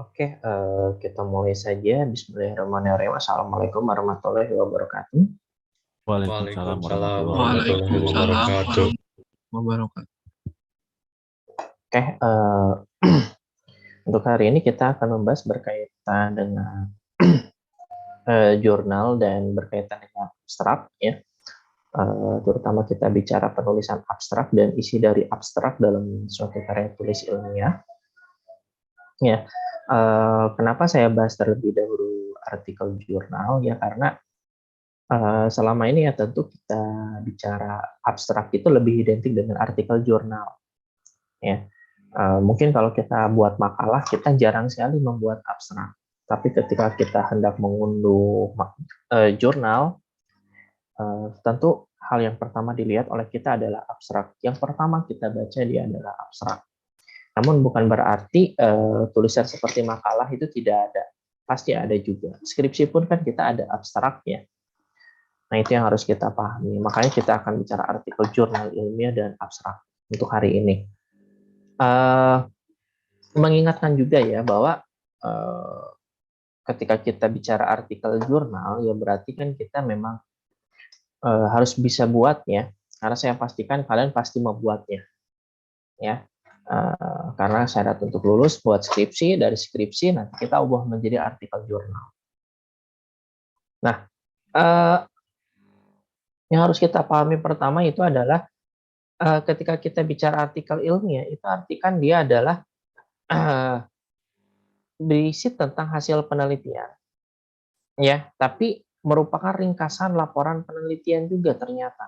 Oke, kita mulai saja. Bismillahirrahmanirrahim. Assalamualaikum warahmatullahi wabarakatuh. Waalaikumsalam warahmatullahi wabarakatuh. Oke, untuk hari ini kita akan membahas berkaitan dengan jurnal dan berkaitan dengan abstrak, ya. Terutama kita bicara penulisan abstrak dan isi dari abstrak dalam suatu karya tulis ilmiah. Ya, kenapa saya bahas terlebih dahulu artikel jurnal? Ya karena selama ini ya tentu kita bicara abstrak itu lebih identik dengan artikel jurnal. Ya, mungkin kalau kita buat makalah kita jarang sekali membuat abstrak. Tapi ketika kita hendak mengunduh jurnal, tentu hal yang pertama dilihat oleh kita adalah abstrak. Yang pertama kita baca dia adalah abstrak. Namun bukan berarti tulisan seperti makalah itu tidak ada. Pasti ada juga. Skripsi pun kan kita ada abstraknya. Nah, itu yang harus kita pahami. Makanya kita akan bicara artikel jurnal ilmiah dan abstrak untuk hari ini. Mengingatkan juga ya bahwa ketika kita bicara artikel jurnal, ya berarti kan kita memang harus bisa buatnya. Karena saya pastikan kalian pasti membuatnya. Ya. Karena syarat untuk lulus buat skripsi, dari skripsi nanti kita ubah menjadi artikel jurnal. Nah, yang harus kita pahami pertama itu adalah ketika kita bicara artikel ilmiah, itu artikan dia adalah berisi tentang hasil penelitian, ya, tapi merupakan ringkasan laporan penelitian juga ternyata,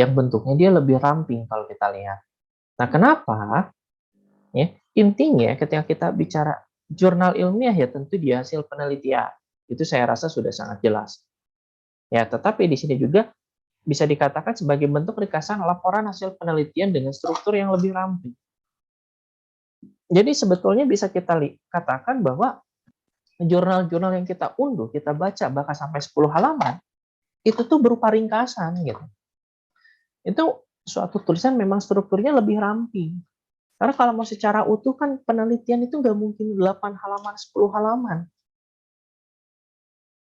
yang bentuknya dia lebih ramping kalau kita lihat. Nah, kenapa? Ya, intinya ketika kita bicara jurnal ilmiah ya tentu dia hasil penelitian. Itu saya rasa sudah sangat jelas. Ya, tetapi di sini juga bisa dikatakan sebagai bentuk ringkasan laporan hasil penelitian dengan struktur yang lebih ramping. Jadi sebetulnya bisa kita katakan bahwa jurnal-jurnal yang kita unduh, kita baca bahkan sampai 10 halaman, itu tuh berupa ringkasan gitu. Itu suatu tulisan memang strukturnya lebih ramping. Karena kalau mau secara utuh kan penelitian itu nggak mungkin 8 halaman, 10 halaman.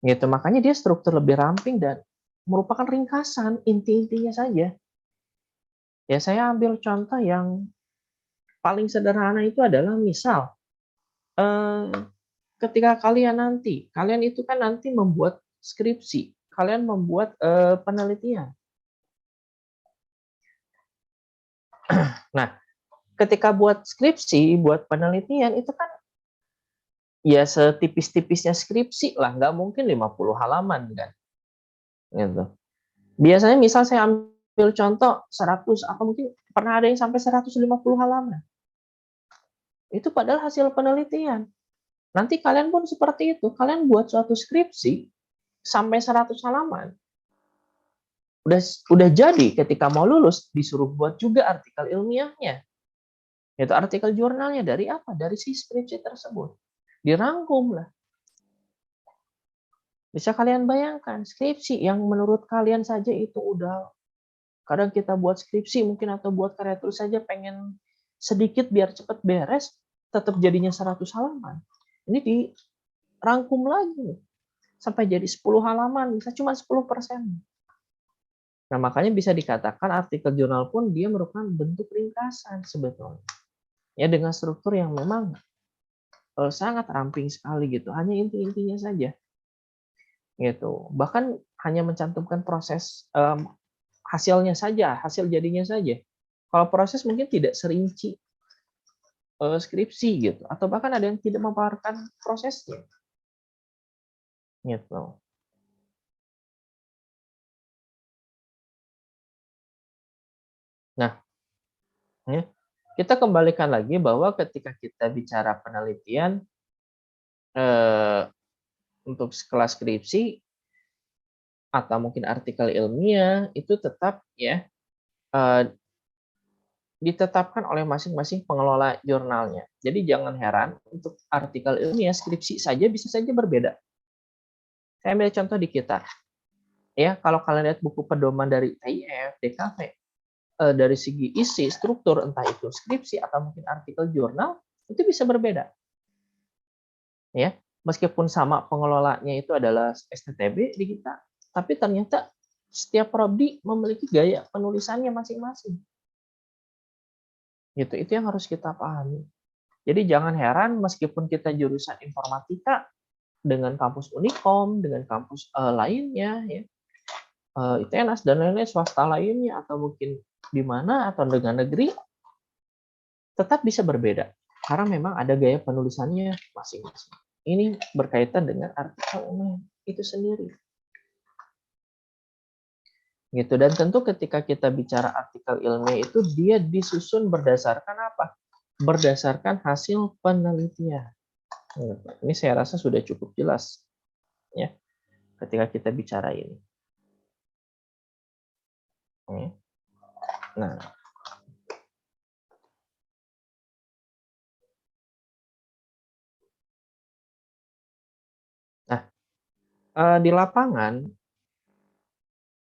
Gitu, makanya dia struktur lebih ramping dan merupakan ringkasan, inti-intinya saja. Ya, saya ambil contoh yang paling sederhana itu adalah misal, ketika kalian itu kan nanti membuat skripsi, kalian membuat penelitian. Nah, ketika buat skripsi, buat penelitian itu kan ya setipis-tipisnya skripsi lah, nggak mungkin 50 halaman kan. Gitu. Biasanya misal saya ambil contoh 100 atau mungkin pernah ada yang sampai 150 halaman. Itu padahal hasil penelitian. Nanti kalian pun seperti itu, kalian buat suatu skripsi sampai 100 halaman. Udah jadi ketika mau lulus disuruh buat juga artikel ilmiahnya. Itu artikel jurnalnya dari apa? Dari si skripsi tersebut. Dirangkum lah. Bisa kalian bayangkan, skripsi yang menurut kalian saja itu udah, kadang kita buat skripsi mungkin atau buat karya tulis saja pengen sedikit biar cepat beres, tetap jadinya 100 halaman. Ini dirangkum lagi sampai jadi 10 halaman, bisa cuma 10%. Nah, makanya bisa dikatakan artikel jurnal pun dia merupakan bentuk ringkasan sebetulnya. Ya, dengan struktur yang memang sangat ramping sekali gitu, hanya inti-intinya saja. Gitu. Bahkan hanya mencantumkan proses hasilnya saja, hasil jadinya saja. Kalau proses mungkin tidak serinci skripsi gitu, atau bahkan ada yang tidak memaparkan prosesnya. Gitu. Nah, ya, kita kembalikan lagi bahwa ketika kita bicara penelitian untuk kelas skripsi atau mungkin artikel ilmiah itu tetap ya ditetapkan oleh masing-masing pengelola jurnalnya. Jadi jangan heran untuk artikel ilmiah skripsi saja bisa saja berbeda. Saya ambil contoh di kita. Ya, kalau kalian lihat buku pedoman dari TIF, DKV, dari segi isi, struktur, entah itu skripsi atau mungkin artikel jurnal, itu bisa berbeda. Ya, meskipun sama pengelolanya itu adalah STTB di kita, tapi ternyata setiap prodi memiliki gaya penulisannya masing-masing. Gitu, itu yang harus kita pahami. Jadi jangan heran meskipun kita jurusan informatika dengan kampus Unikom, dengan kampus lainnya, ya, ITENAS dan lain-lain swasta lainnya atau mungkin di mana atau dengan negeri, tetap bisa berbeda karena memang ada gaya penulisannya masing-masing. Ini berkaitan dengan artikel itu sendiri. Gitu, dan tentu ketika kita bicara artikel ilmiah itu dia disusun berdasarkan apa? Berdasarkan hasil penelitian. Ini saya rasa sudah cukup jelas ya ketika kita bicara ini. Nah, di lapangan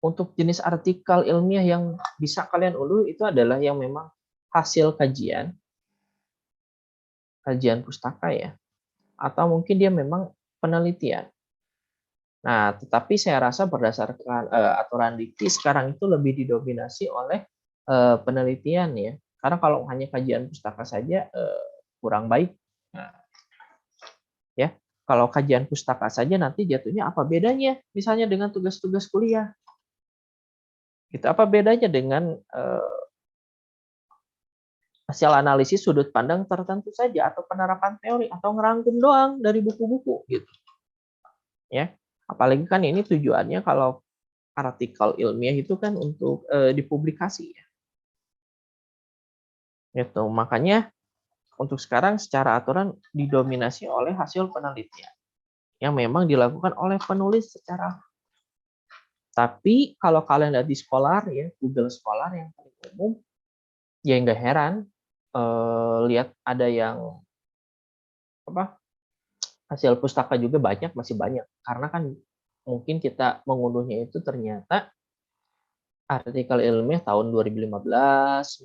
untuk jenis artikel ilmiah yang bisa kalian unduh itu adalah yang memang hasil kajian pustaka ya, atau mungkin dia memang penelitian. Nah, tetapi saya rasa berdasarkan aturan dikti sekarang itu lebih didominasi oleh penelitian ya, karena kalau hanya kajian pustaka saja kurang baik. Nah, ya, kalau kajian pustaka saja nanti jatuhnya apa bedanya misalnya dengan tugas-tugas kuliah? Gitu, apa bedanya dengan hasil analisis sudut pandang tertentu saja atau penerapan teori atau ngerangkum doang dari buku-buku gitu. Ya. Apalagi kan ini tujuannya kalau artikel ilmiah itu kan untuk dipublikasi ya. Gitu. Makanya untuk sekarang secara aturan didominasi oleh hasil penelitian yang memang dilakukan oleh penulis secara. Tapi kalau kalian lihat di Scholar ya, Google Scholar yang paling umum, ya nggak heran lihat ada yang apa hasil pustaka juga banyak, masih banyak. Karena kan mungkin kita mengunduhnya itu ternyata artikel ilmiah tahun 2015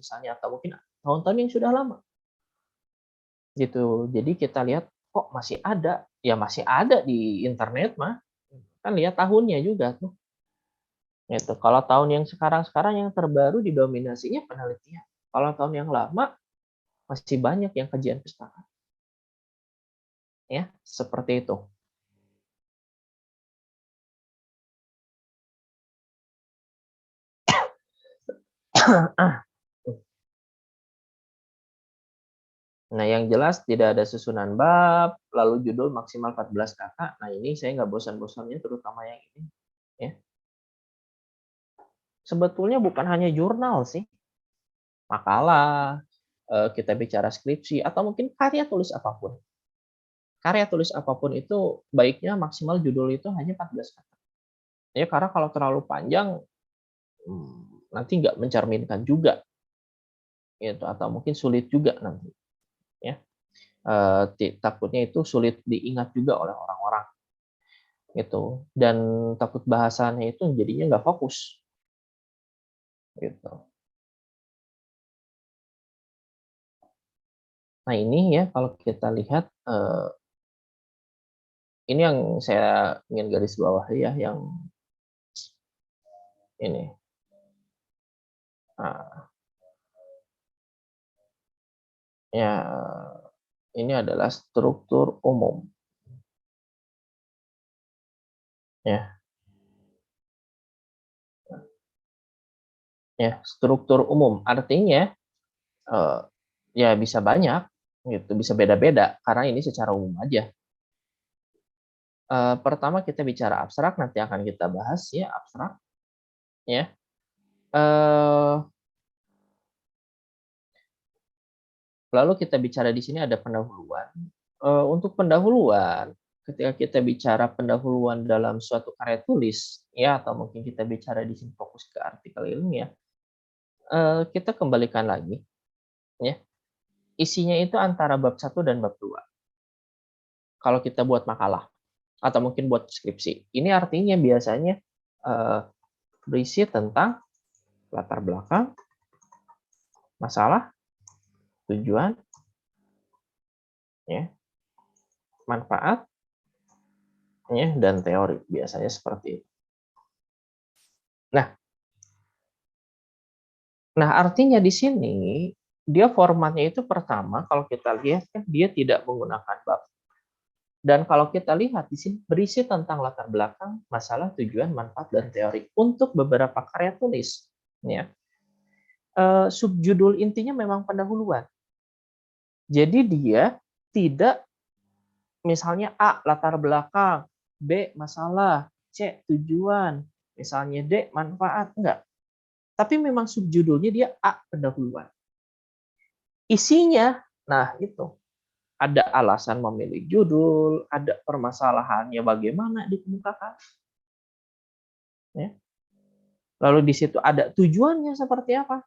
misalnya, atau mungkin tahun-tahun yang sudah lama. Gitu. Jadi kita lihat kok masih ada, ya masih ada di internet mah. Kan lihat tahunnya juga tuh. Gitu. Kalau tahun yang sekarang-sekarang yang terbaru didominasinya penelitian. Kalau tahun yang lama masih banyak yang kajian pustaka. Ya, seperti itu. Nah, yang jelas tidak ada susunan bab, lalu judul maksimal 14 kata. Nah, ini saya nggak bosan-bosannya, terutama yang ini. Ya. Sebetulnya bukan hanya jurnal sih, makalah, kita bicara skripsi, atau mungkin karya tulis apapun. Karya tulis apapun itu baiknya maksimal judul itu hanya 14 kata. Ya, karena kalau terlalu panjang, nanti nggak mencerminkan juga, gitu, atau mungkin sulit juga nanti. Ya. Takutnya itu sulit diingat juga oleh orang-orang. Gitu, dan takut bahasannya itu jadinya nggak fokus, gitu. Nah ini ya kalau kita lihat Ini yang saya ingin garis bawahi ya, yang ini. Nah, ya, ini adalah struktur umum. Ya, ya, struktur umum artinya ya bisa banyak gitu, bisa beda-beda karena ini secara umum aja. Pertama kita bicara abstrak, nanti akan kita bahas ya abstrak ya. Lalu kita bicara di sini ada pendahuluan. Untuk pendahuluan, ketika kita bicara pendahuluan dalam suatu karya tulis ya, atau mungkin kita bicara di sini fokus ke artikel ilmiah, kita kembalikan lagi ya. Isinya itu antara bab 1 dan bab 2. Kalau kita buat makalah atau mungkin buat skripsi. Ini artinya biasanya berisi tentang latar belakang, masalah, tujuan, ya, manfaat, ya, dan teori. Biasanya seperti itu. Nah, artinya di sini dia formatnya itu pertama kalau kita lihat kan dia tidak menggunakan bab. Dan kalau kita lihat di sini berisi tentang latar belakang, masalah, tujuan, manfaat, dan teori untuk beberapa karya tulis. Ya. Subjudul intinya memang pendahuluan. Jadi dia tidak misalnya A latar belakang, B masalah, C tujuan, misalnya D manfaat, enggak. Tapi memang subjudulnya dia A pendahuluan. Isinya, nah itu ada alasan memilih judul, ada permasalahannya bagaimana dikemukakan. Ya. Lalu di situ ada tujuannya seperti apa.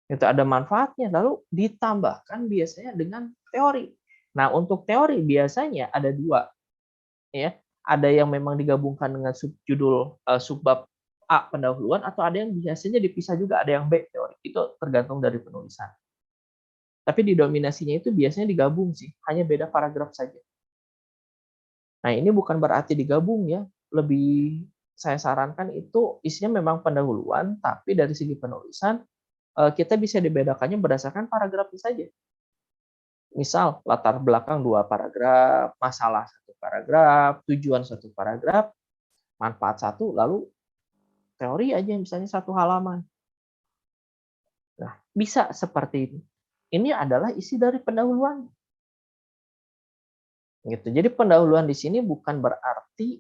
Itu ada manfaatnya, lalu ditambahkan biasanya dengan teori. Nah, untuk teori biasanya ada dua, ya. Ada yang memang digabungkan dengan subjudul subbab A pendahuluan, atau ada yang biasanya dipisah juga, ada yang B teori. Itu tergantung dari penulisan. Tapi di dominasinya itu biasanya digabung sih, hanya beda paragraf saja. Nah, ini bukan berarti digabung ya, lebih saya sarankan itu isinya memang pendahuluan, tapi dari segi penulisan kita bisa dibedakannya berdasarkan paragrafnya saja. Misal latar belakang 2 paragraf, masalah 1 paragraf, tujuan 1 paragraf, manfaat 1, lalu teori aja misalnya 1 halaman. Nah, bisa seperti ini. Ini adalah isi dari pendahuluan. Gitu. Jadi pendahuluan di sini bukan berarti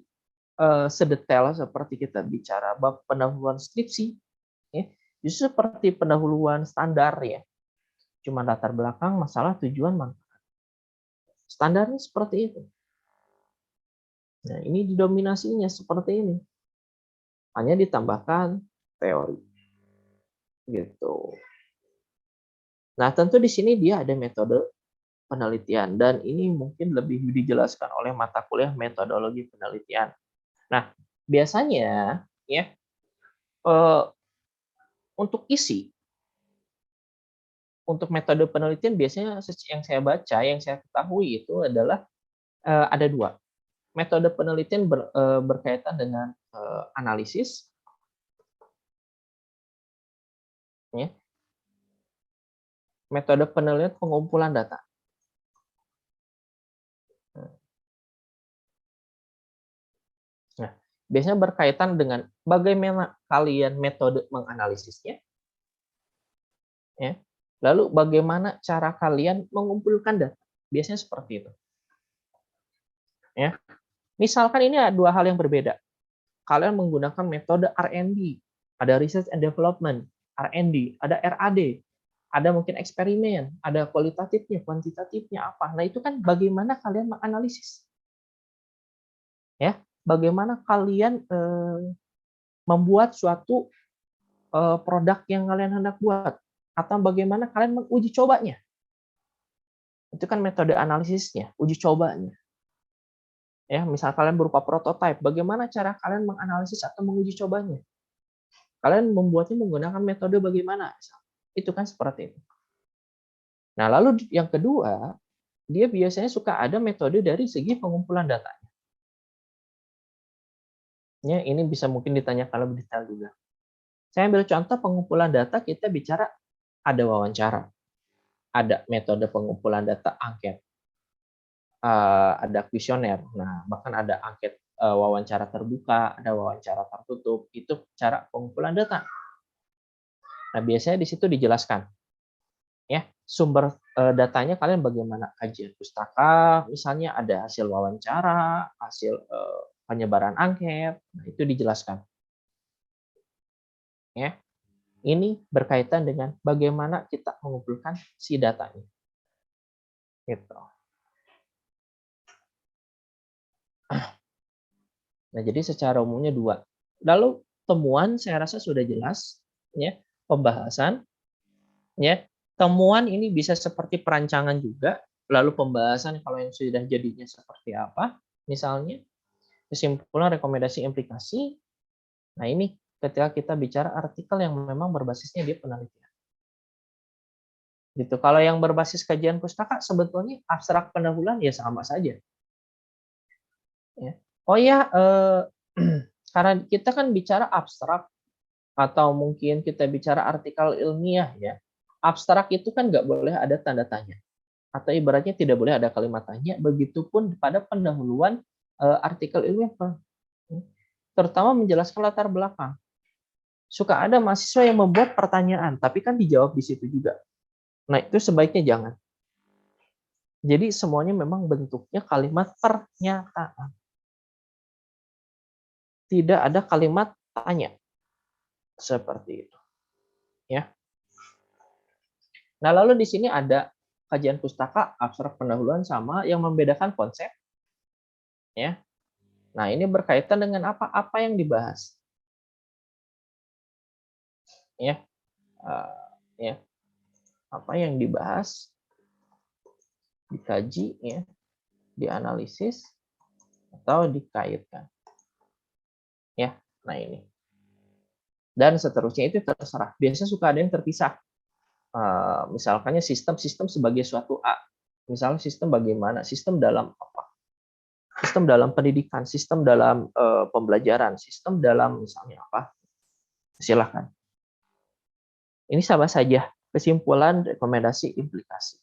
sedetail seperti kita bicara bab pendahuluan skripsi. Ya. Justru seperti pendahuluan standar ya. Cuma latar belakang, masalah, tujuan, manfaat. Standarnya seperti itu. Nah, ini didominasinya seperti ini. Hanya ditambahkan teori. Gitu. Nah, tentu di sini dia ada metode penelitian dan ini mungkin lebih dijelaskan oleh mata kuliah metodologi penelitian. Nah, biasanya ya untuk isi untuk metode penelitian biasanya yang saya baca, yang saya ketahui itu adalah ada 2. Metode penelitian berkaitan dengan analisis, ya. Metode penelitian pengumpulan data. Nah, biasanya berkaitan dengan bagaimana kalian metode menganalisisnya, ya. Lalu bagaimana cara kalian mengumpulkan data. Biasanya seperti itu. Ya. Misalkan ini ada 2 hal yang berbeda. Kalian menggunakan metode R&D, ada research and development, R&D, ada RAD, ada mungkin eksperimen, ada kualitatifnya, kuantitatifnya apa. Nah, itu kan bagaimana kalian menganalisis. Ya, bagaimana kalian membuat suatu produk yang kalian hendak buat atau bagaimana kalian menguji cobanya. Itu kan metode analisisnya, uji cobanya. Ya, misal kalian berupa prototipe, bagaimana cara kalian menganalisis atau menguji cobanya? Kalian membuatnya menggunakan metode bagaimana? Itu kan seperti itu. Nah, lalu yang kedua, dia biasanya suka ada metode dari segi pengumpulan datanya. Ya, ini bisa mungkin ditanyakan lebih detail juga. Saya ambil contoh pengumpulan data, kita bicara ada wawancara, ada metode pengumpulan data angket, ada kuesioner, nah bahkan ada angket wawancara terbuka, ada wawancara tertutup, itu cara pengumpulan data. Nah, biasanya di situ dijelaskan, ya sumber datanya kalian bagaimana, kajian pustaka, misalnya ada hasil wawancara, hasil penyebaran angket, nah, itu dijelaskan. Ya, ini berkaitan dengan bagaimana kita mengumpulkan si datanya. Gitu. Nah, jadi secara umumnya dua. Lalu temuan saya rasa sudah jelas, ya pembahasan, ya temuan ini bisa seperti perancangan juga. Lalu pembahasan kalau yang sudah jadinya seperti apa, misalnya kesimpulan, rekomendasi, implikasi. Nah, ini ketika kita bicara artikel yang memang berbasisnya dia penelitian. Gitu. Kalau yang berbasis kajian pustaka sebetulnya abstrak pendahuluan ya sama saja. Ya. Oh ya, karena kita kan bicara abstrak atau mungkin kita bicara artikel ilmiah ya. Abstrak itu kan nggak boleh ada tanda tanya atau ibaratnya tidak boleh ada kalimat tanya. Begitupun pada pendahuluan artikel ilmiah, terutama menjelaskan latar belakang. Suka ada mahasiswa yang membuat pertanyaan, tapi kan dijawab di situ juga. Nah, itu sebaiknya jangan. Jadi semuanya memang bentuknya kalimat pernyataan. Tidak ada kalimat tanya. Seperti itu. Ya. Nah, lalu di sini ada kajian pustaka, abstrak pendahuluan sama yang membedakan konsep. Ya. Nah, ini berkaitan dengan apa yang dibahas. Ya. Ya. Apa yang dibahas, dikaji, ya, dianalisis, atau dikaitkan. Ya. Nah, ini. Dan seterusnya itu terserah. Biasanya suka ada yang terpisah. Misalkannya sistem sebagai suatu A. Misalnya sistem bagaimana? Sistem dalam apa? Sistem dalam pendidikan, sistem dalam pembelajaran, sistem dalam misalnya apa? Silahkan. Ini sama saja, kesimpulan, rekomendasi, implikasi.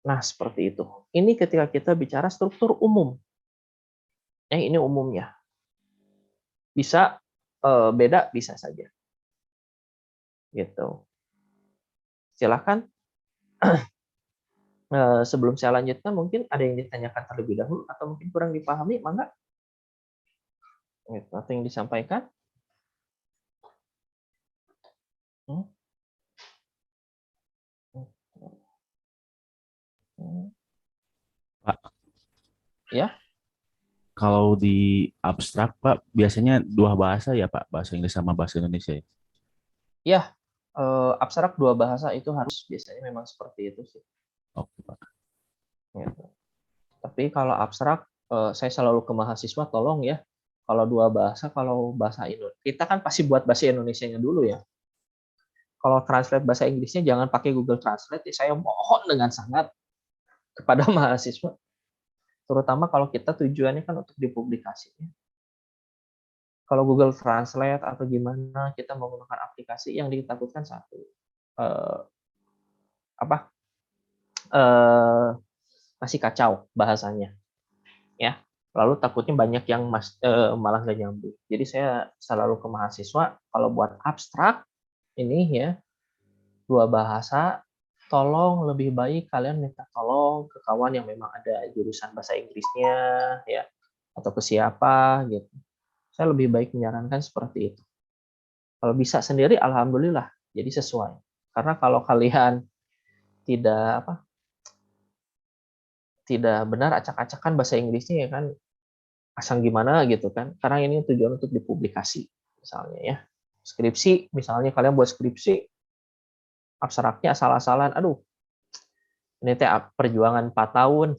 Nah, seperti itu. Ini ketika kita bicara struktur umum. Ini umumnya. Bisa beda, bisa saja. Gitu. Silahkan. Sebelum saya lanjutkan, mungkin ada yang ditanyakan terlebih dahulu, atau mungkin kurang dipahami, mangga. Gitu. Atau yang disampaikan. Pak, Ya, kalau di abstrak, Pak, biasanya dua bahasa ya, Pak? Bahasa Inggris sama bahasa Indonesia ya? ya. Abstrak dua bahasa itu harus biasanya memang seperti itu sih. Oke, Pak. Gitu. Tapi kalau abstrak, saya selalu ke mahasiswa, tolong ya, kalau dua bahasa, kalau bahasa Indonesia, kita kan pasti buat bahasa Indonesianya dulu ya. Kalau translate bahasa Inggrisnya jangan pakai Google Translate, ya saya mohon dengan sangat kepada mahasiswa, terutama kalau kita tujuannya kan untuk dipublikasi. Kalau Google Translate atau gimana, kita menggunakan aplikasi yang ditakutkan satu, apa? Masih kacau bahasanya, ya. Lalu takutnya banyak yang malah nggak nyambung. Jadi saya selalu ke mahasiswa, kalau buat abstrak ini ya dua bahasa, tolong lebih baik kalian minta tolong ke kawan yang memang ada jurusan bahasa Inggrisnya, ya, atau ke siapa gitu. Saya lebih baik menyarankan seperti itu. Kalau bisa sendiri, alhamdulillah, jadi sesuai. Karena kalau kalian tidak tidak benar acak-acakan bahasa Inggrisnya ya kan, asal gimana gitu kan, karena ini tujuan untuk dipublikasi misalnya ya. Skripsi misalnya, kalian buat skripsi abstraknya asal-asalan, aduh ini teh perjuangan 4 tahun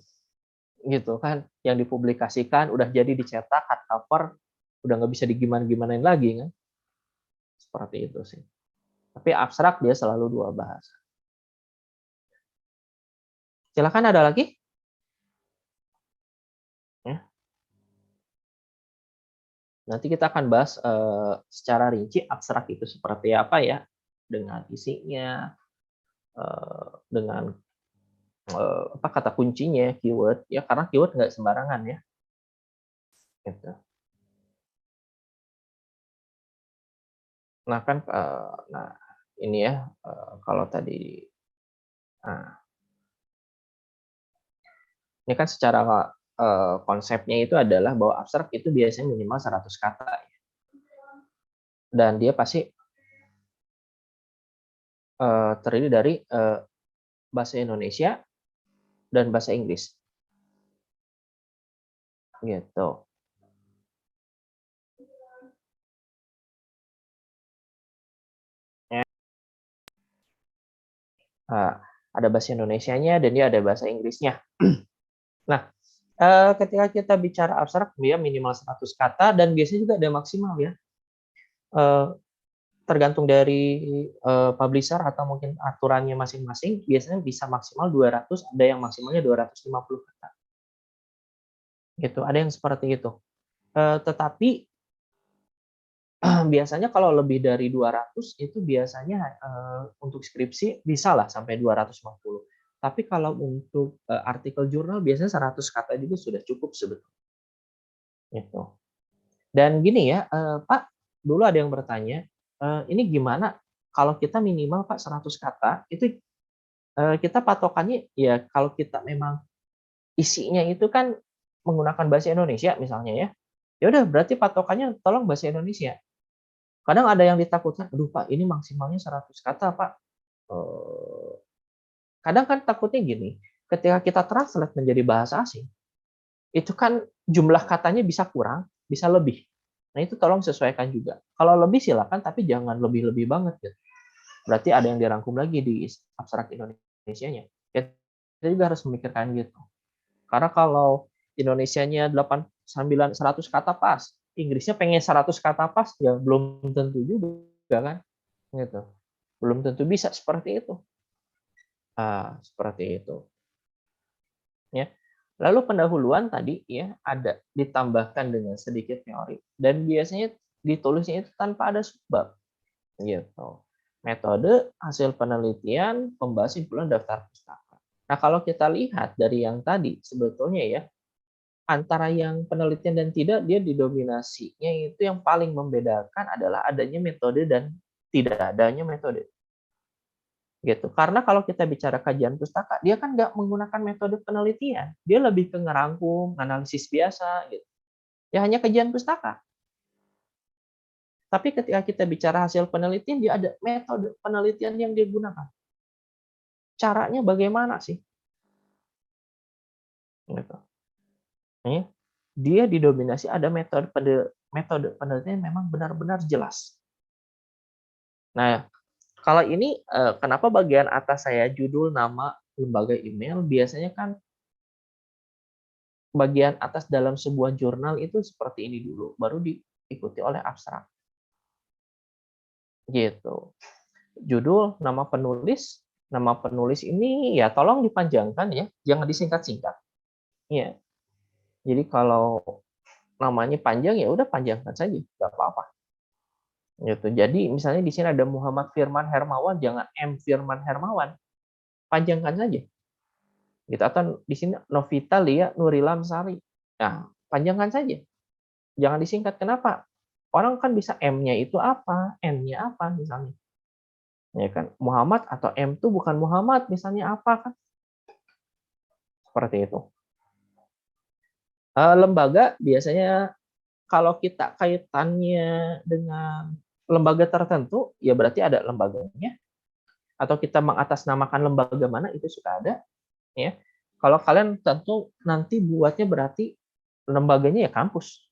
gitu kan, yang dipublikasikan udah jadi dicetak hardcover, udah nggak bisa digimana-gimanain lagi kan, seperti itu sih. Tapi abstrak dia selalu dua bahasa. Silakan, ada lagi. Nanti kita akan bahas secara rinci abstrak itu seperti apa ya, dengan isinya, dengan apa kata kuncinya, keyword ya, karena keyword nggak sembarangan ya, gitu. Nah kan, nah ini ya, kalau tadi, nah ini kan secara konsepnya itu adalah bahwa abstrak itu biasanya minimal 100 kata ya, dan dia pasti terdiri dari bahasa Indonesia dan bahasa Inggris, gitu. Nah, ada bahasa Indonesianya dan dia ada bahasa Inggrisnya. Nah, ketika kita bicara abstrak, dia minimal 100 kata dan biasanya juga ada maksimal ya. Eh, Tergantung dari publisher atau mungkin aturannya masing-masing, biasanya bisa maksimal 200, ada yang maksimalnya 250 kata. Gitu, ada yang seperti itu. Tetapi biasanya kalau lebih dari 200 itu biasanya untuk skripsi bisa lah sampai 250. Tapi kalau untuk artikel jurnal biasanya 100 kata juga sudah cukup sebetulnya. Gitu. Dan gini ya, Pak, dulu ada yang bertanya, ini gimana kalau kita minimal Pak 100 kata, itu kita patokannya ya kalau kita memang isinya itu kan menggunakan bahasa Indonesia misalnya ya, ya udah berarti patokannya tolong bahasa Indonesia. Kadang ada yang ditakutkan, "Aduh Pak, ini maksimalnya 100 kata Pak." Eee, Kadang kan takutnya gini, ketika kita translate menjadi bahasa asing, itu kan jumlah katanya bisa kurang, bisa lebih. Nah itu tolong sesuaikan juga. Kalau lebih silakan, tapi jangan lebih-lebih banget gitu. Berarti ada yang dirangkum lagi di abstrak Indonesianya. Kita juga harus memikirkan gitu. Karena kalau Indonesianya 8, 9, 100 kata pas, Inggrisnya pengen 100 kata pas, ya belum tentu juga kan, gitu. Belum tentu bisa seperti itu. Seperti itu. Ya. Lalu pendahuluan tadi ya ada ditambahkan dengan sedikit teori dan biasanya ditulisnya itu tanpa ada subbab gitu. Metode, hasil penelitian, pembahas simpulan daftar pustaka. Nah, kalau kita lihat dari yang tadi sebetulnya ya antara yang penelitian dan tidak dia didominasinya itu yang paling membedakan adalah adanya metode dan tidak adanya metode. Gitu. Karena kalau kita bicara kajian pustaka, dia kan nggak menggunakan metode penelitian. Dia lebih ke ngerangkum, analisis biasa, gitu. Ya hanya kajian pustaka. Tapi ketika kita bicara hasil penelitian, dia ada metode penelitian yang dia gunakan. Caranya bagaimana sih? Gitu. Ya. Dia didominasi ada metode penelitian yang memang benar-benar jelas. Nah, kalau ini kenapa bagian atas saya judul, nama, lembaga, email, biasanya kan bagian atas dalam sebuah jurnal itu seperti ini dulu, baru diikuti oleh abstrak. Gitu. Judul, nama penulis ini ya tolong dipanjangkan ya, jangan disingkat-singkat. Iya. Jadi kalau namanya panjang ya udah panjangkan saja, nggak apa-apa. Gitu. Jadi misalnya di sini ada Muhammad Firman Hermawan, jangan M Firman Hermawan, panjangkan saja. Gitu. Atau di sini Novita Lia Nurilam Sari. Nah, panjangkan saja. Jangan disingkat. Kenapa? Orang kan bisa M-nya itu apa, N-nya apa misalnya. Ya kan? Muhammad atau M itu bukan Muhammad, misalnya apa kan? Seperti itu. Lembaga biasanya kalau kita kaitannya dengan lembaga tertentu, ya berarti ada lembaganya. Atau kita mengatasnamakan lembaga mana itu suka ada. Ya. Kalau kalian tentu nanti buatnya berarti lembaganya ya kampus.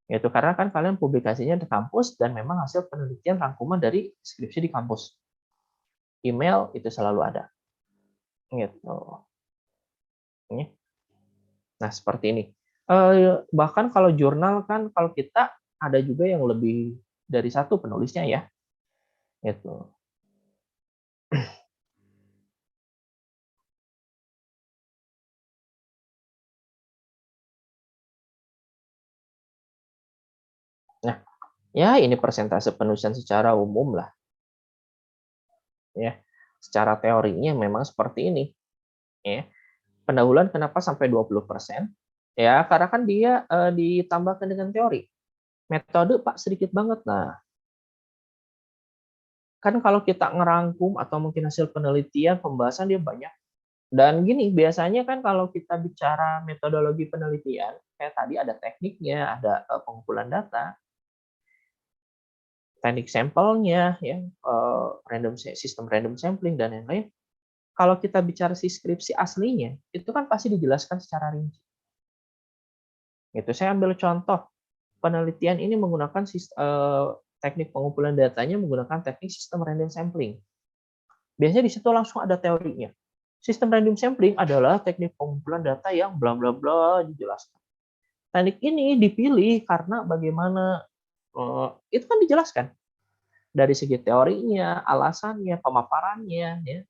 Itu karena kan kalian publikasinya di kampus dan memang hasil penelitian rangkuman dari skripsi di kampus. Email itu selalu ada. Gitu. Nah, seperti ini. Bahkan kalau jurnal kan kalau kita ada juga yang lebih dari satu penulisnya ya. Gitu. Ya, ini persentase penulisan secara umum lah. Ya, secara teorinya memang seperti ini. Ya. Pendahuluan kenapa sampai 20%? Ya, karena kan dia ditambahkan dengan teori. Metode Pak sedikit banget. Nah, kan kalau kita ngerangkum atau mungkin hasil penelitian, pembahasan dia banyak. Dan gini, biasanya kan kalau kita bicara metodologi penelitian, kayak tadi ada tekniknya, ada pengumpulan data, teknik sampelnya, ya, sistem random sampling dan lain-lain. Kalau kita bicara skripsi aslinya, itu kan pasti dijelaskan secara rinci. Gitu. Saya ambil contoh, penelitian ini menggunakan teknik pengumpulan datanya menggunakan teknik sistem random sampling. Biasanya di situ langsung ada teorinya. Sistem random sampling adalah teknik pengumpulan data yang bla bla bla dijelaskan. Teknik ini dipilih karena bagaimana itu kan dijelaskan dari segi teorinya, alasannya, pemaparannya, ya,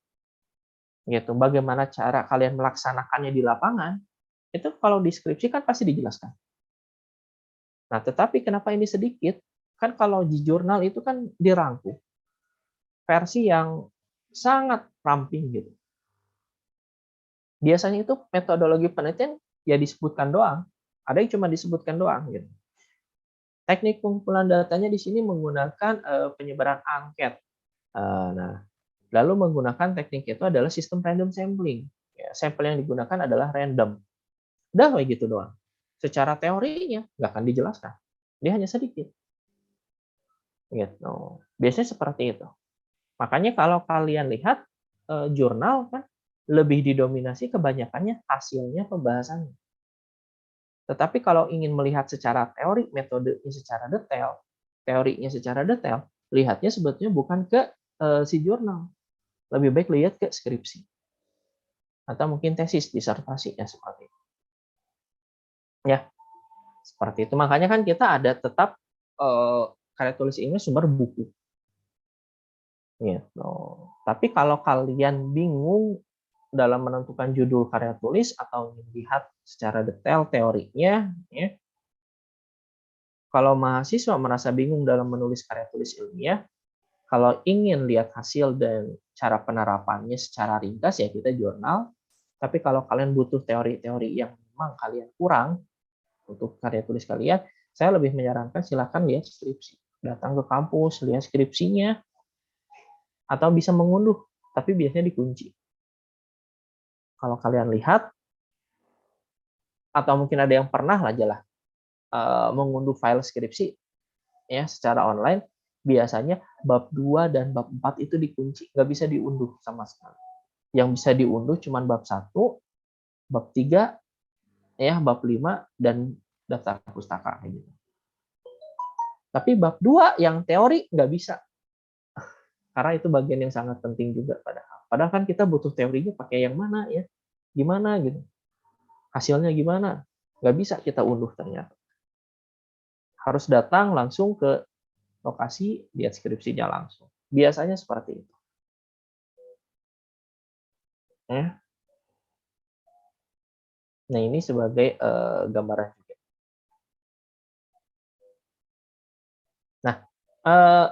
gitu. Bagaimana cara kalian melaksanakannya di lapangan, itu kalau deskripsi kan pasti dijelaskan. Nah, tetapi kenapa ini sedikit? Kan kalau di jurnal itu kan dirangkum versi yang sangat ramping gitu. Biasanya itu metodologi penelitian ya disebutkan doang, ada yang cuma disebutkan doang gitu. Teknik pengumpulan datanya di sini menggunakan penyebaran angket. Nah, lalu menggunakan teknik itu adalah sistem random sampling. Ya, sampel yang digunakan adalah random. Udah kayak gitu doang. Secara teorinya nggak akan dijelaskan. Dia hanya sedikit. Gitu. Biasanya seperti itu. Makanya kalau kalian lihat jurnal kan lebih didominasi kebanyakannya hasilnya pembahasannya. Tetapi kalau ingin melihat secara teori, metodenya secara detail, teorinya secara detail, lihatnya sebetulnya bukan ke si jurnal. Lebih baik lihat ke skripsi. Atau mungkin tesis, disertasinya seperti itu. Ya, seperti itu. Makanya kan kita ada tetap karya tulis ini sumber buku. Gitu. Tapi kalau kalian bingung dalam menentukan judul karya tulis atau melihat secara detail teorinya, ya, kalau mahasiswa merasa bingung dalam menulis karya tulis ilmiah, kalau ingin lihat hasil dan cara penerapannya secara ringkas ya kita jurnal. Tapi kalau kalian butuh teori-teori yang memang kalian kurang untuk karya tulis kalian, saya lebih menyarankan silakan lihat skripsi. Datang ke kampus, lihat skripsinya, atau bisa mengunduh, tapi biasanya dikunci. Kalau kalian lihat, atau mungkin ada yang pernah aja lah mengunduh file skripsi ya secara online, biasanya bab 2 dan bab 4 itu dikunci, nggak bisa diunduh sama sekali. Yang bisa diunduh cuma bab 1, bab 3, ya, bab 5, dan daftar pustaka. Gitu. Tapi bab 2 yang teori nggak bisa, karena itu bagian yang sangat penting juga padahal. Padahal kan kita butuh teorinya pakai yang mana ya, gimana gitu. Hasilnya gimana? Nggak bisa kita unduh ternyata. Harus datang langsung ke lokasi, lihat skripsinya langsung. Biasanya seperti itu. Ya. Nah, ini sebagai gambaran juga. Nah, uh,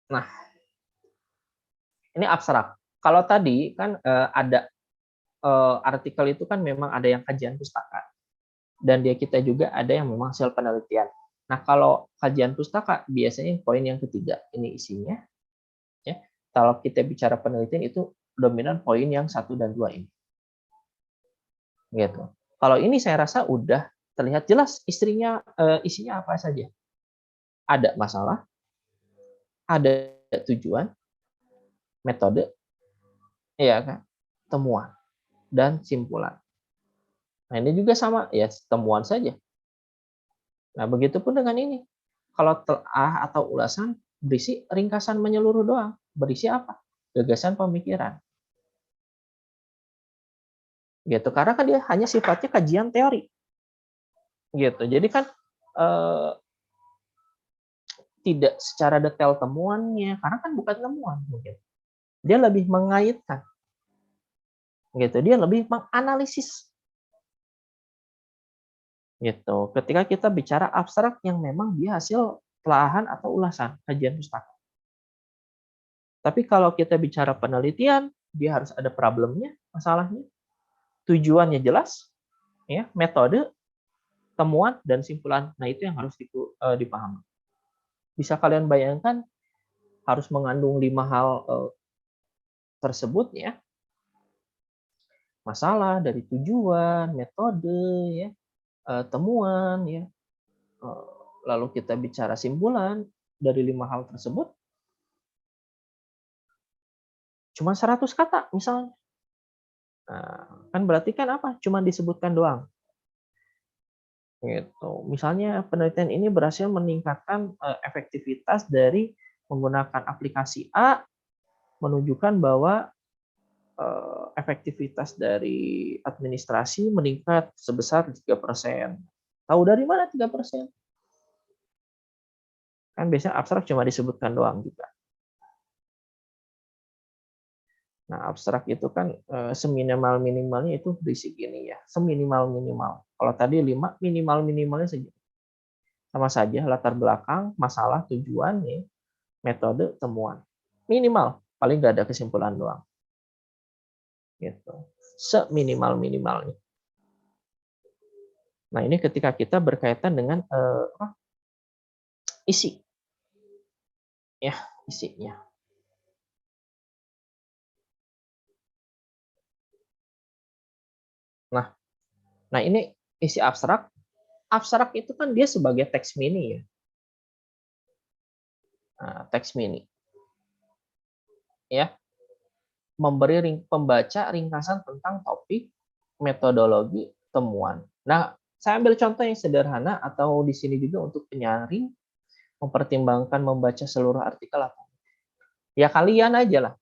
nah ini abstrak. Kalau tadi kan ada artikel itu kan memang ada yang kajian pustaka dan dia kita juga ada yang memang hasil penelitian. Nah, kalau kajian pustaka biasanya poin yang ketiga ini isinya. Ya, kalau kita bicara penelitian itu dominan poin yang 1 dan 2 ini. Gitu. Kalau ini saya rasa udah terlihat jelas isinya apa saja. Ada masalah, ada tujuan, metode, ya kan, temuan dan simpulan. Nah, ini juga sama ya, temuan saja. Nah, begitupun dengan ini. Kalau telah atau ulasan berisi ringkasan menyeluruh doang. Berisi apa? Gagasan pemikiran. Gitu. Karena kan dia hanya sifatnya kajian teori. Gitu. Jadi kan tidak secara detail temuannya, karena kan bukan temuan mungkin. Dia lebih mengaitkan. Gitu. Dia lebih menganalisis. Gitu. Ketika kita bicara abstrak yang memang dia hasil telahan atau ulasan kajian pustaka. Tapi kalau kita bicara penelitian, dia harus ada problemnya, masalahnya, tujuannya jelas, ya, metode, temuan, dan simpulan. Nah, itu yang harus dipahami. Bisa kalian bayangkan harus mengandung 5 hal tersebut, ya. Masalah dari tujuan, metode, ya, temuan, ya. Lalu kita bicara simpulan dari 5 hal tersebut, cuma 100 kata misalnya. Nah, kan berarti kan apa? Cuma disebutkan doang. Gitu. Misalnya penelitian ini berhasil meningkatkan efektivitas dari menggunakan aplikasi A, menunjukkan bahwa efektivitas dari administrasi meningkat sebesar 3%. Tahu dari mana 3%? Kan biasanya abstrak cuma disebutkan doang juga. Nah, abstrak itu kan seminimal-minimalnya itu berisi gini ya, seminimal-minimal. Kalau tadi 5, minimal-minimalnya segini. Sama saja latar belakang, masalah, tujuan, ya, metode, temuan. Minimal, paling nggak ada kesimpulan doang. Gitu. Seminimal-minimalnya. Nah, ini ketika kita berkaitan dengan isi. Ya, isinya. Nah, ini isi abstrak. Abstrak itu kan dia sebagai teks mini ya. Nah, teks mini. Ya, memberi pembaca ringkasan tentang topik, metodologi, temuan. Nah, saya ambil contoh yang sederhana atau di sini juga untuk penyaring mempertimbangkan membaca seluruh artikel apa. Ya kalian aja lah.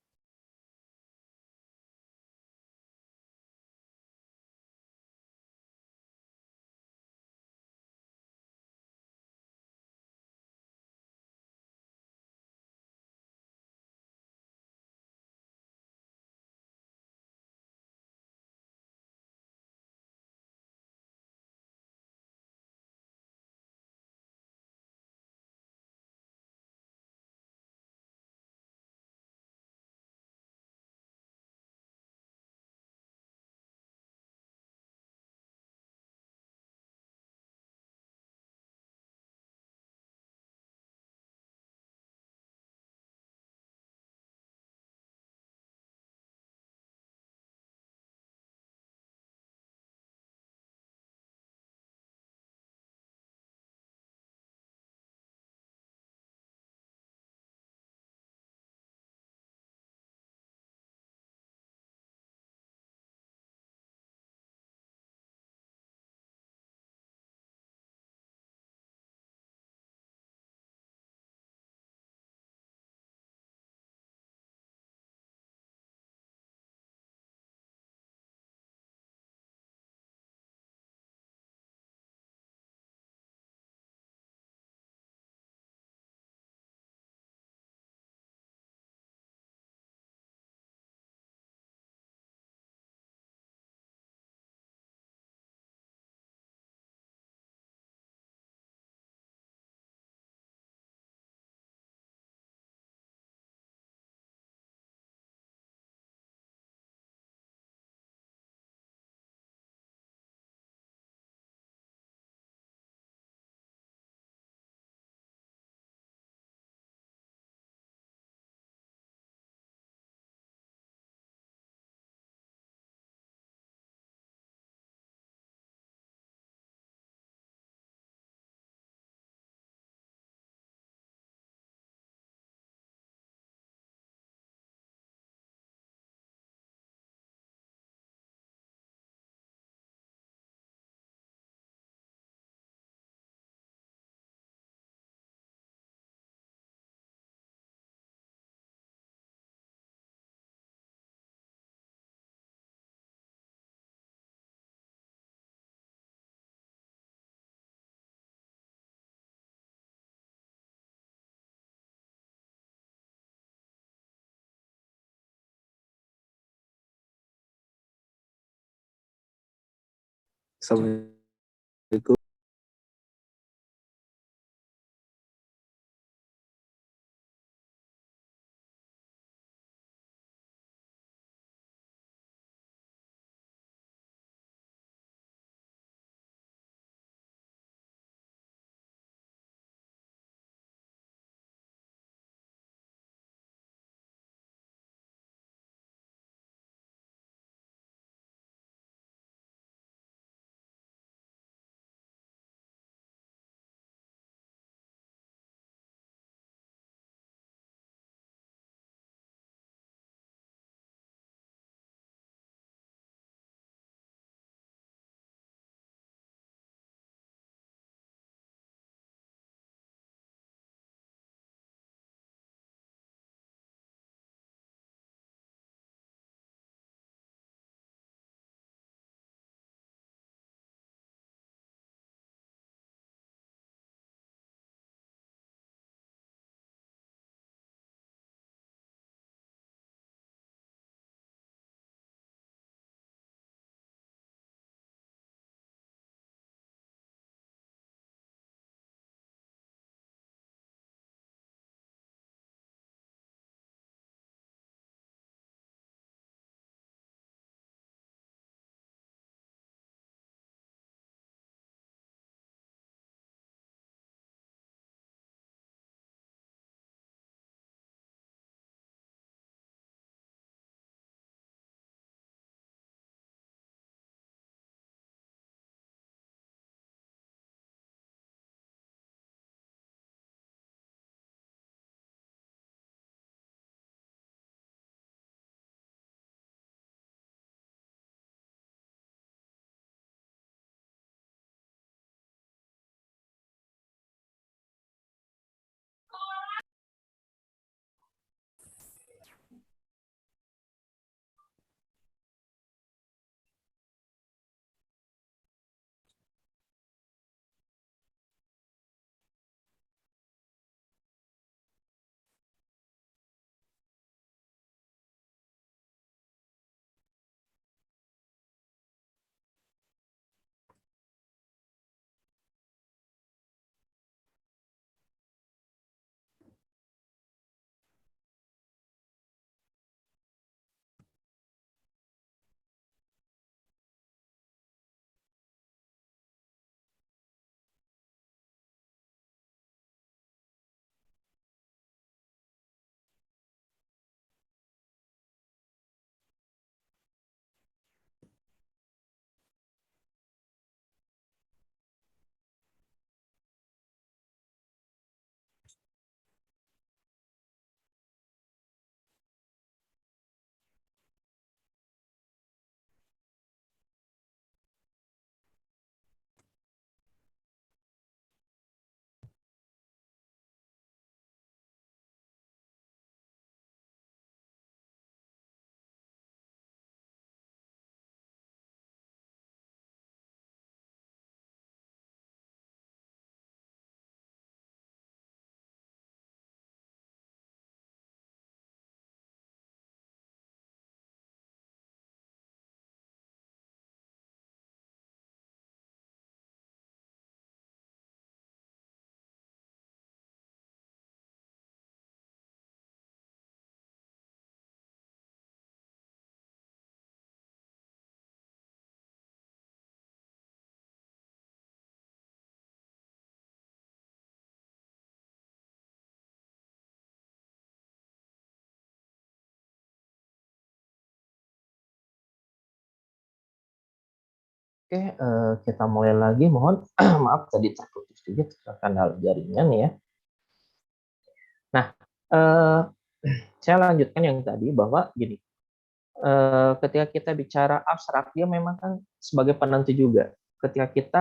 Assalamualaikum. Oke, kita mulai lagi. Mohon maaf tadi terputus juga kendala jaringan ya. Nah, eh, saya lanjutkan yang tadi bahwa gini, ketika kita bicara abstrak, dia memang kan sebagai penentu juga. Ketika kita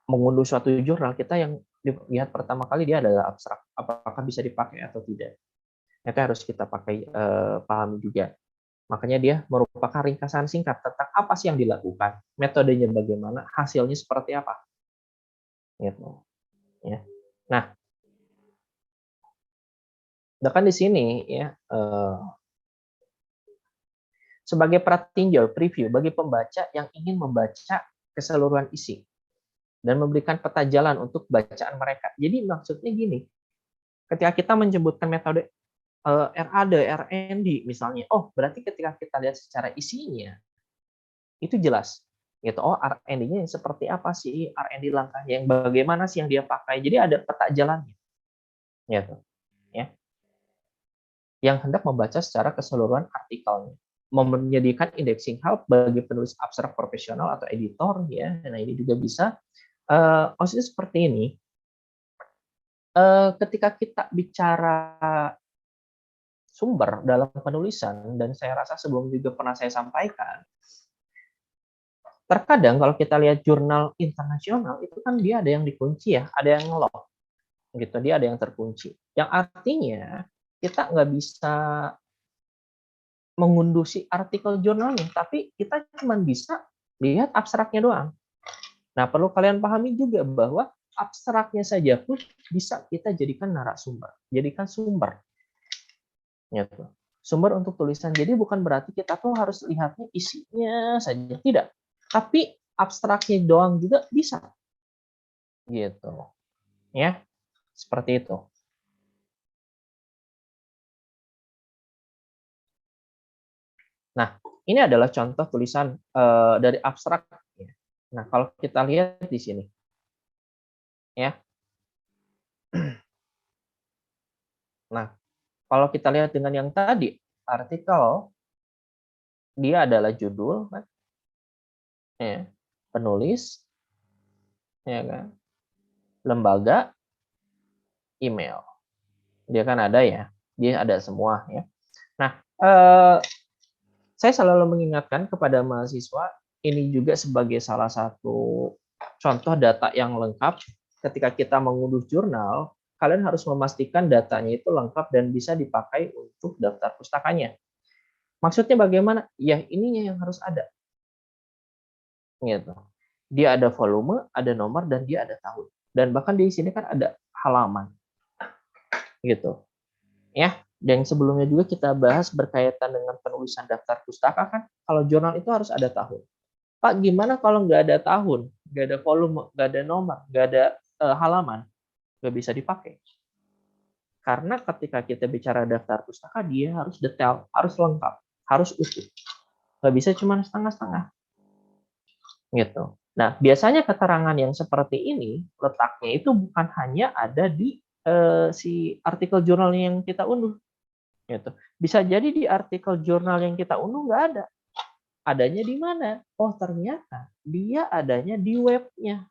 mengunduh suatu jurnal, kita yang dilihat pertama kali dia adalah abstrak. Apakah bisa dipakai atau tidak? Itu harus kita pakai pahami juga. Makanya dia merupakan ringkasan singkat tentang apa sih yang dilakukan, metodenya bagaimana, hasilnya seperti apa. Gitu. Ya. Nah, bahkan di sini ya sebagai pratinjau preview bagi pembaca yang ingin membaca keseluruhan isi dan memberikan peta jalan untuk bacaan mereka. Jadi maksudnya gini, ketika kita menyebutkan metode RAD, RND misalnya, oh berarti ketika kita lihat secara isinya itu jelas gitu. Oh RND-nya seperti apa sih, RND langkahnya yang bagaimana sih yang dia pakai. Jadi ada peta jalannya gitu ya. Yang hendak membaca secara keseluruhan artikelnya, menyediakan indexing help bagi penulis abstrak profesional atau editor ya. Nah ini juga bisa. Maksudnya seperti ini. Ketika kita bicara sumber dalam penulisan, dan saya rasa sebelum juga pernah saya sampaikan, terkadang kalau kita lihat jurnal internasional itu kan dia ada yang dikunci ya, ada yang ngelock gitu, dia ada yang terkunci. Yang artinya kita nggak bisa mengunduh si artikel jurnalnya, tapi kita cuma bisa lihat abstraknya doang. Nah, perlu kalian pahami juga bahwa abstraknya saja pun bisa kita jadikan narasumber, jadikan sumber. Gitu. Sumber untuk tulisan. Jadi bukan berarti kita tuh harus lihatnya isinya saja, tidak. Tapi abstraknya doang juga bisa. Gitu. Ya, seperti itu. Nah, ini adalah contoh tulisan dari abstrak. Nah, kalau kita lihat di sini, ya. Nah, kalau kita lihat dengan yang tadi, artikel dia adalah judul, kan? Ya, penulis, ya kan, lembaga, email. Dia kan ada ya, dia ada semua ya. Nah, saya selalu mengingatkan kepada mahasiswa ini juga sebagai salah satu contoh data yang lengkap. Ketika kita mengunduh jurnal, kalian harus memastikan datanya itu lengkap dan bisa dipakai untuk daftar pustakanya. Maksudnya bagaimana? Ya ininya yang harus ada. Gitu. Dia ada volume, ada nomor, dan dia ada tahun. Dan bahkan di sini kan ada halaman. Gitu. Ya, dan sebelumnya juga kita bahas berkaitan dengan penulisan daftar pustaka kan, kalau jurnal itu harus ada tahun. Pak, gimana kalau nggak ada tahun, nggak ada volume, nggak ada nomor, nggak ada halaman, nggak bisa dipakai. Karena ketika kita bicara daftar pustaka, dia harus detail, harus lengkap, harus utuh. Nggak bisa cuma setengah-setengah. Gitu. Nah, biasanya keterangan yang seperti ini, letaknya itu bukan hanya ada di si artikel jurnal yang kita unduh. Gitu. Bisa jadi di artikel jurnal yang kita unduh nggak ada. Adanya di mana? Oh, ternyata dia adanya di webnya.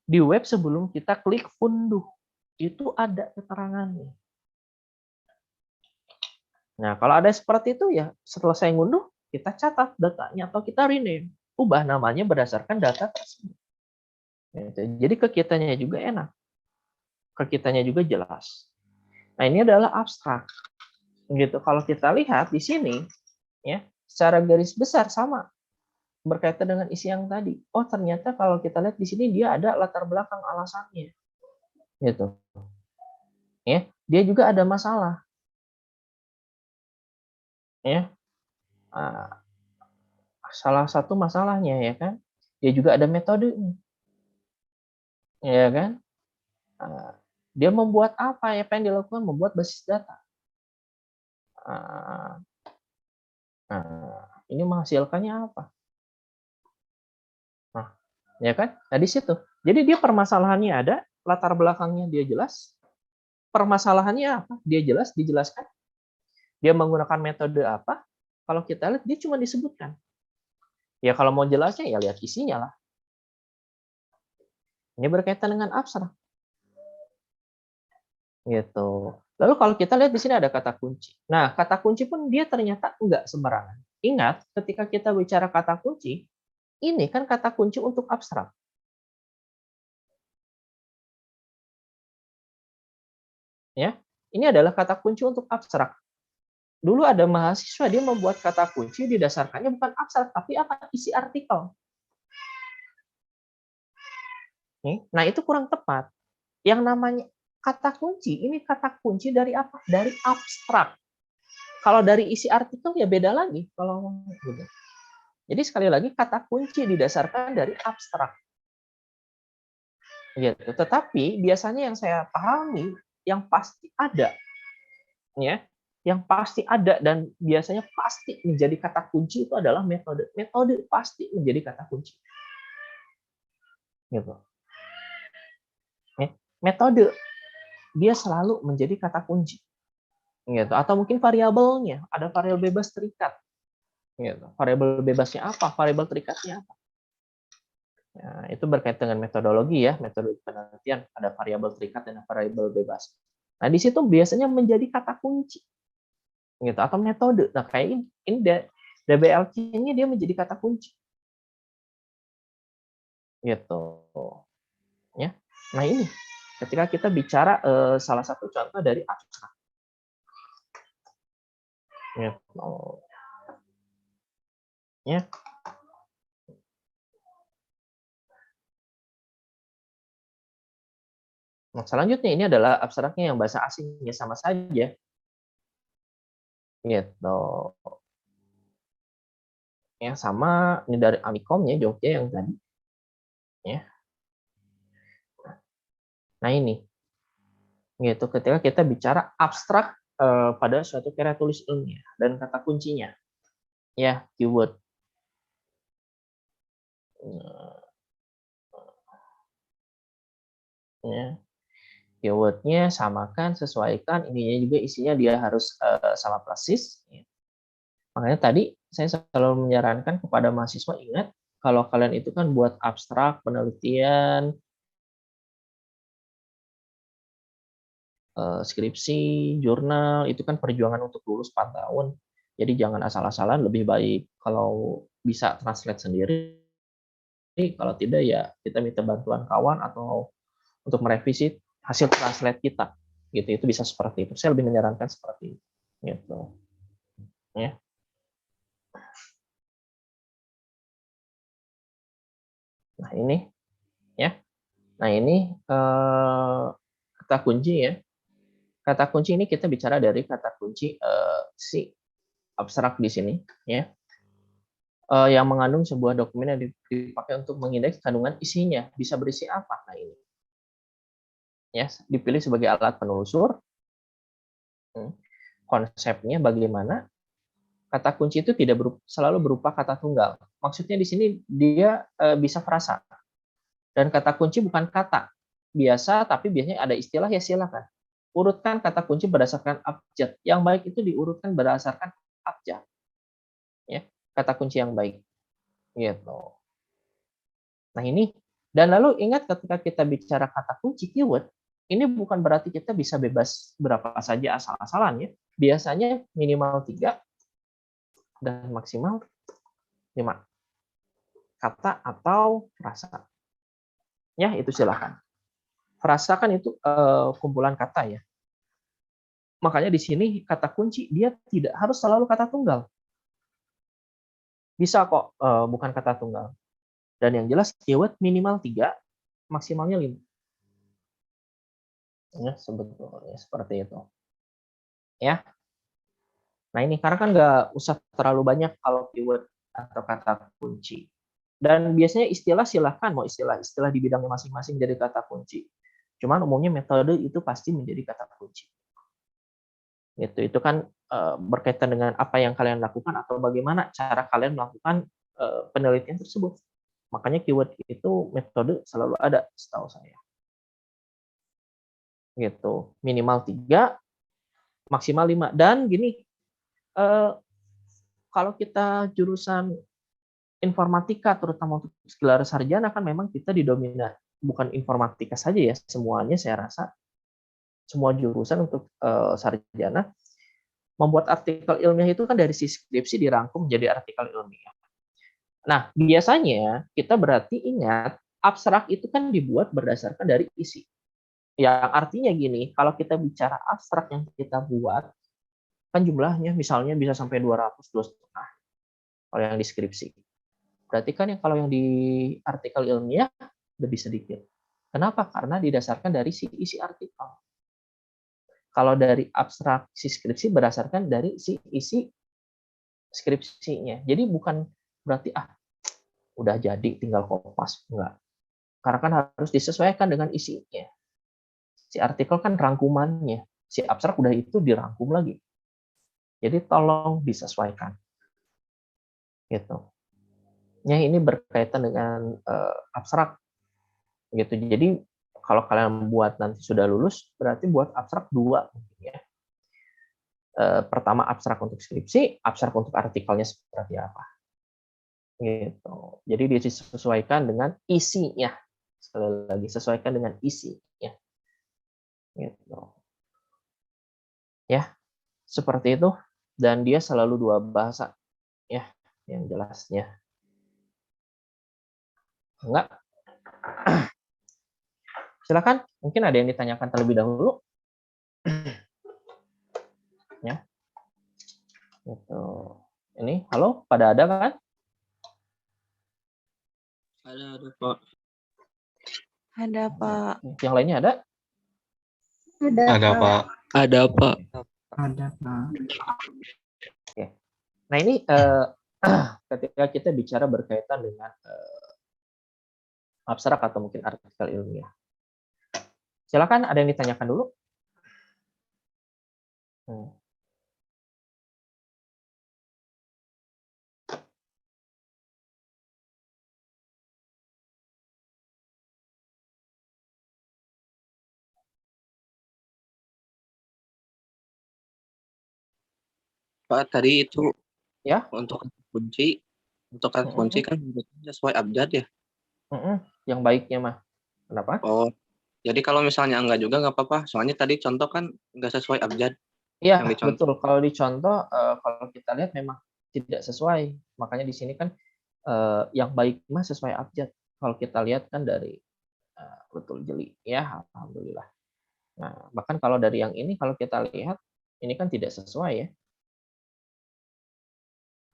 Di web sebelum kita klik unduh. Itu ada keterangannya. Nah, kalau ada seperti itu ya, setelah saya ngunduh, kita catat datanya atau kita rename. Ubah namanya berdasarkan data tersebut. Jadi ke kitanya juga enak. Ke kitanya juga jelas. Nah, ini adalah abstrak. Gitu. Kalau kita lihat di sini, ya, secara garis besar sama berkaitan dengan isi yang tadi. Oh, ternyata kalau kita lihat di sini dia ada latar belakang alasannya. Gitu. Ya, dia juga ada masalah. Ya. Salah satu masalahnya ya kan, dia juga ada metode, ya kan. Dia membuat apa ya, apa yang dilakukan, membuat basis data. Ini menghasilkannya apa? Nah, ya kan? Nah, di situ. Jadi dia permasalahannya ada, latar belakangnya dia jelas. Permasalahannya apa? Dia jelas, dijelaskan. Dia menggunakan metode apa? Kalau kita lihat dia cuma disebutkan. Ya kalau mau jelasnya ya lihat isinya lah. Ini berkaitan dengan abstrak. Gitu. Lalu kalau kita lihat di sini ada kata kunci. Nah, kata kunci pun dia ternyata enggak sembarangan. Ingat, ketika kita bicara kata kunci, ini kan kata kunci untuk abstrak. Ya, ini adalah kata kunci untuk abstrak. Dulu ada mahasiswa dia membuat kata kunci didasarkannya bukan abstrak, tapi apa? Isi artikel. Nah, itu kurang tepat. Yang namanya kata kunci, ini kata kunci dari apa? Dari abstrak. Kalau dari isi artikel ya beda lagi. Kalau gitu. Jadi sekali lagi kata kunci didasarkan dari abstrak. Gitu. Tetapi biasanya yang saya pahami yang pasti ada, ya, yang pasti ada dan biasanya pasti menjadi kata kunci itu adalah metode. Metode pasti menjadi kata kunci. Gitu. Metode dia selalu menjadi kata kunci. Gitu. Atau mungkin variabelnya, ada variabel bebas terikat. Gitu. Variabel bebasnya apa? Variabel terikatnya apa? Nah, itu berkaitan dengan metodologi ya, metode penelitian, ada variabel terikat dan variabel bebas. Nah, di situ biasanya menjadi kata kunci gitu atau metode. Nah, kayak ini DBLC-nya dia menjadi kata kunci. Gitu. Ya. Nah, ini ketika kita bicara salah satu contoh dari abstrak. Gitu. Ya. Nah, selanjutnya ini adalah abstraknya yang bahasa asingnya sama saja. Gitu. Ya, sama ini dari Amikom ya, Jogja yang tadi. Ya. Nah, ini. Gitu. Ketika kita bicara abstrak pada suatu karya tulis ilmiah dan kata kuncinya. Ya, keyword. Ya. Keywordnya samakan, sesuaikan, ininya juga isinya dia harus sama persis. Makanya tadi saya selalu menyarankan kepada mahasiswa, ingat, kalau kalian itu kan buat abstrak, penelitian, skripsi, jurnal, itu kan perjuangan untuk lulus 4 tahun. Jadi jangan asal-asalan, lebih baik kalau bisa translate sendiri. Kalau tidak ya kita minta bantuan kawan atau untuk merevisi hasil translate kita. Gitu, itu bisa seperti itu. Saya lebih menyarankan seperti itu. Gitu. Ya. Nah, ini ya. Nah, ini kata kunci ya. Kata kunci ini kita bicara dari kata kunci si abstrak di sini ya. Yang mengandung sebuah dokumen yang dipakai untuk mengindeks kandungan isinya. Bisa berisi apa? Nah, ini. Ya, dipilih sebagai alat penelusur. Konsepnya bagaimana kata kunci itu tidak selalu berupa kata tunggal. Maksudnya di sini dia bisa frasa. Dan kata kunci bukan kata biasa, tapi biasanya ada istilah ya silakan. Urutkan kata kunci berdasarkan abjad. Yang baik itu diurutkan berdasarkan abjad. Ya, kata kunci yang baik. Gitu. Nah, ini dan lalu ingat ketika kita bicara kata kunci keyword, ini bukan berarti kita bisa bebas berapa saja asal-asalan ya. Biasanya minimal 3 dan maksimal 5 kata atau frasa. Ya, itu silakan. Frasa kan itu kumpulan kata ya. Makanya di sini kata kunci dia tidak harus selalu kata tunggal. Bisa kok bukan kata tunggal. Dan yang jelas keyword minimal 3, maksimalnya 5. Ya, sebetulnya seperti itu. Ya. Nah, ini karena kan nggak usah terlalu banyak kalau keyword atau kata kunci. Dan biasanya istilah silahkan mau istilah di bidangnya masing-masing jadi kata kunci. Cuman umumnya metode itu pasti menjadi kata kunci. Itu kan berkaitan dengan apa yang kalian lakukan atau bagaimana cara kalian melakukan penelitian tersebut. Makanya keyword itu metode selalu ada setahu saya. Gitu. Minimal 3, maksimal 5. Dan gini, kalau kita jurusan informatika, terutama untuk gelar sarjana kan memang kita didominasi bukan informatika saja ya, semuanya saya rasa semua jurusan untuk sarjana membuat artikel ilmiah itu kan dari si skripsi dirangkum menjadi artikel ilmiah. Nah, biasanya kita berarti ingat abstrak itu kan dibuat berdasarkan dari isi. Yang artinya gini, kalau kita bicara abstrak yang kita buat kan jumlahnya misalnya bisa sampai 200, 2,5 kalau yang deskripsi. Berarti kan yang kalau yang di artikel ilmiah lebih sedikit. Kenapa? Karena didasarkan dari si isi artikel. Kalau dari abstrak si skripsi berdasarkan dari si isi skripsinya. Jadi bukan berarti udah jadi tinggal kopas, enggak. Karena kan harus disesuaikan dengan isinya. Si artikel kan rangkumannya, si abstrak udah itu dirangkum lagi. Jadi tolong disesuaikan. Gitu. Ya ini berkaitan dengan abstrak gitu. Jadi kalau kalian buat nanti sudah lulus berarti buat abstrak 2 mungkin ya. Pertama abstrak untuk skripsi, abstrak untuk artikelnya seperti apa. Gitu. Jadi disesuaikan dengan isinya. Sekali lagi sesuaikan dengan isinya. Gitu. Ya, seperti itu dan dia selalu 2 bahasa ya, yang jelasnya. Enggak? Silakan, mungkin ada yang ditanyakan terlebih dahulu. Ya. Gitu. Ini, halo, pada ada kan? Ada Pak. Ada, Pak. Yang lainnya ada? Ada Pak. Ada Pak. Ada, Pak. Oke. Nah ini ketika kita bicara berkaitan dengan abstrak atau mungkin artikel ilmiah. Silakan, ada yang ditanyakan dulu? Pak, tadi itu Ya. untuk kata kunci kan sesuai abjad ya? Yang baiknya mah. Kenapa? Oh, jadi kalau misalnya enggak juga nggak apa-apa. Soalnya tadi contoh kan nggak sesuai abjad. Iya, Yang dicontoh. betul. Kalau dicontoh, kalau kita lihat memang tidak sesuai. Makanya di sini kan yang baik mah sesuai abjad. Kalau kita lihat kan dari betul jeli. Ya, alhamdulillah. Nah, bahkan kalau dari yang ini, kalau kita lihat, ini kan tidak sesuai ya.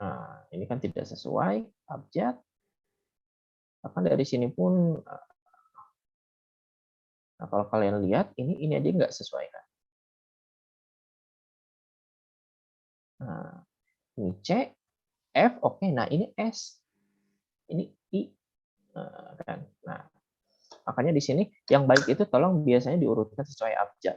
Nah, ini kan tidak sesuai abjad. Bahkan dari sini pun, nah kalau kalian lihat, ini aja nggak sesuai kan. Nah, ini C, F, oke. Nah, ini S. Ini I. Kan. Nah, makanya di sini yang baik itu tolong biasanya diurutkan sesuai abjad.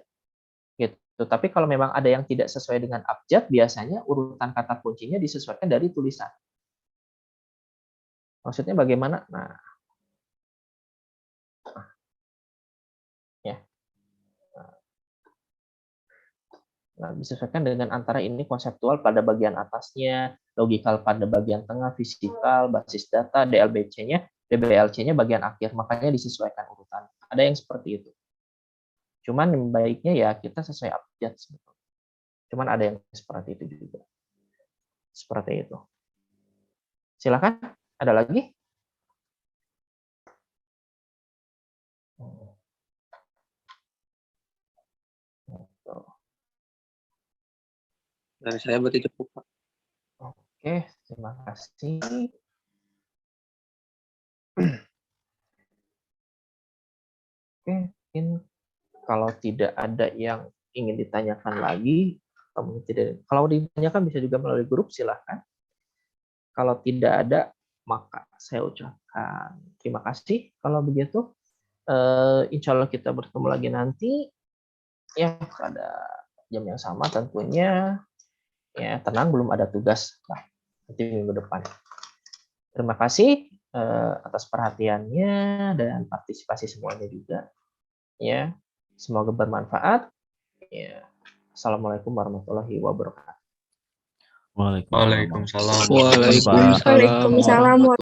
Gitu. Tapi kalau memang ada yang tidak sesuai dengan abjad, biasanya urutan kata kuncinya disesuaikan dari tulisan. Maksudnya bagaimana? Nah, disesuaikan dengan antara ini konseptual pada bagian atasnya, logikal pada bagian tengah, fisikal, basis data, DLBC-nya, DBLC-nya bagian akhir. Makanya disesuaikan urutan. Ada yang seperti itu. Cuman baiknya ya kita sesuai abjad sebetulnya. Cuman ada yang seperti itu juga. Seperti itu. Silakan, ada lagi? Dari saya berarti cukup Pak. Oke, terima kasih. Oke, mungkin kalau tidak ada yang ingin ditanyakan lagi, kalau ditanyakan bisa juga melalui grup, silahkan. Kalau tidak ada, maka saya ucapkan terima kasih. Kalau begitu, insya Allah kita bertemu lagi nanti, ya pada jam yang sama tentunya. Ya tenang, belum ada tugas nanti minggu depan. Terima kasih atas perhatiannya dan partisipasi semuanya juga. Ya, semoga bermanfaat. Ya, assalamualaikum warahmatullahi wabarakatuh. Waalaikumsalam. Waalaikumsalam. Waalaikumsalam.